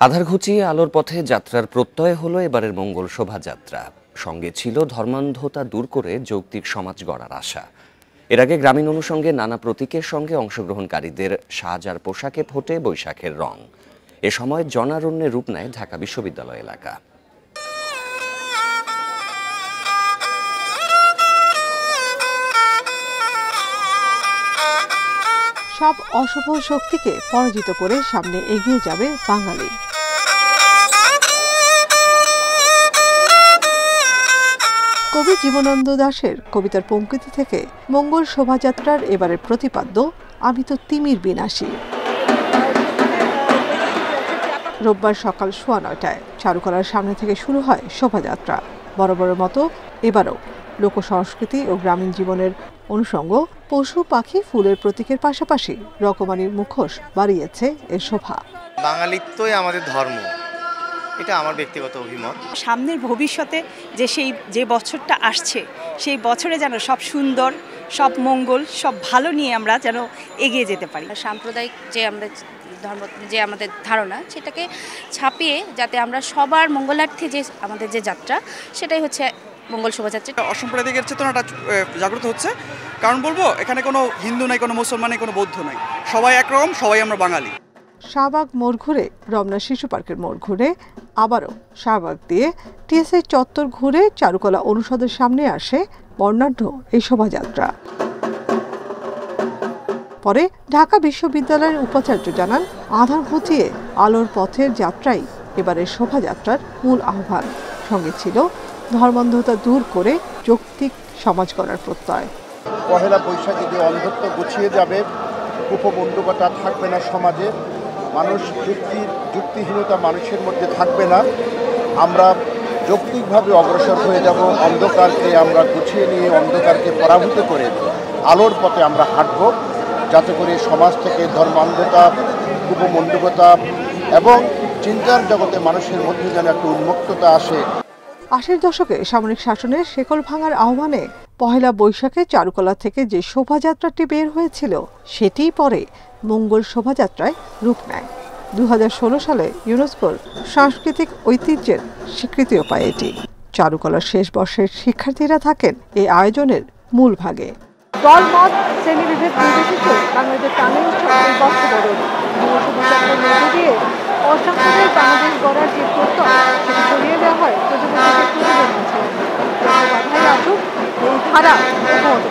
আধার ঘুচিয়ে আলোর পথে যাত্রার প্রত্যয় হলো এবারের মঙ্গল শোভাযাত্রা। সঙ্গে ছিল ধর্মান্ধতা দূর করে যৌক্তিক সমাজ গড়ার আশা। এর আগে গ্রামীণ অনুষঙ্গে নানা প্রতীকের সঙ্গে অংশগ্রহণকারীদের সাজ আর পোশাকে ফোটে বৈশাখের রং। এ সময় জনারণ্যে রূপ নেয় ঢাকা বিশ্ববিদ্যালয় এলাকা। সব অশুভ শক্তিকে পরাজিত করে সামনে এগিয়ে যাবে বাঙালি। কবি জীবনানন্দ দাশের কবিতার পঙ্ক্তিতে থেকে মঙ্গল শোভাযাত্রার এবারের প্রতিপাদ্য আমি তো তিমির বিনাশী। রোববার সকাল 9:15টায় চারুকলার সামনে থেকে শুরু হয় শোভাযাত্রা। বরাবরের মতো এবারও লোকসংস্কৃতি ও গ্রামীণ জীবনের অনুষঙ্গ পশু পাখি ফুলের প্রতীকের পাশাপাশি রকমারির মুখোশ বাড়িয়েছে এর শোভা। বাঙালিত্বই আমাদের ধর্ম, এটা আমার ব্যক্তিগত অভিমত। সামনের ভবিষ্যতে যে বছরটা আসছে সেই বছরে যেন সব সুন্দর, সব মঙ্গল, সব ভালো নিয়ে আমরা যেন এগিয়ে যেতে পারি। সাম্প্রদায়িক যে আমাদের ধারণা সেটাকে ছাপিয়ে যাতে আমরা সবার মঙ্গলার্থে যে আমাদের যে যাত্রা সেটাই হচ্ছে মঙ্গল শোভাযাত্রা। অসাম্প্রদায়িকের চেতনাটা জাগ্রত হচ্ছে, কারণ বলবো এখানে কোনো হিন্দু নাই, কোনো মুসলমান নাই, কোনো বৌদ্ধ নাই, সবাই একরকম, সবাই আমরা বাঙালি। শাহবাগ মোড় ঘুরে রমনা শিশু পার্কের মোড় ঘুরে আবারও শাহবাগ দিয়ে টিএসআই চত্বর ঘুরে চারুকলা অনুষদের সামনে আসে বর্ণাঢ্য এই শোভাযাত্রা। পরে ঢাকা বিশ্ববিদ্যালয়ের উপাচার্য জানান, আধার ঘুচিয়ে আলোর পথের যাত্রাই এবারের শোভাযাত্রার মূল আহ্বান। সঙ্গে ছিল ধর্মান্ধতা দূর করে যৌক্তিক সমাজ গড়ার প্রত্যয়। পহেলা বৈশাখে যে অন্ধত্ব গুছিয়ে যাবে, উপমণ্ডকতা থাকবে না সমাজে, মানুষ যুক্তিহীনতা মানুষের মধ্যে থাকবে না, আমরা যৌক্তিকভাবে অগ্রসর হয়ে যাব, অন্ধকারকে আমরা গুছিয়ে নিয়ে অন্ধকারকে পরাভূত করে আলোর পথে আমরা হাঁটব, যাতে করে সমাজ থেকে ধর্মান্ধতা, উপমণ্ডকতা এবং চিন্তার জগতে মানুষের মধ্যে যেন একটা উন্মুক্ততা আসে। 80-এর দশকে সামরিক শাসনের শেকল ভাঙার আহ্বানে পহেলা বৈশাখে চারুকলা থেকে যে শোভাযাত্রাটি বের হয়েছিল সেটিই পরে মঙ্গল শোভাযাত্রায় রূপ নেয়। 2016 সালে ইউনেস্কোর সাংস্কৃতিক ঐতিহ্যের স্বীকৃতিও পায় এটি। চারুকলার শেষ বর্ষের শিক্ষার্থীরা থাকেন এই আয়োজনের মূল ভাগে। দলমত শ্রেণীবিভেদ নির্বিশেষে বাংলাদেশের টানে উৎসব এই বর্ষবরণ শোভাযাত্রার মধ্য দিয়ে অসাম্প্রদায়িক বাংলাদেশ গড়ার যে প্রত্যয় সেটি ছড়িয়ে দেওয়া হয় প্রজন্ম থেকে প্রজন্মের মাঝে। বাধাই আসুক এই ধারা অব্যাহত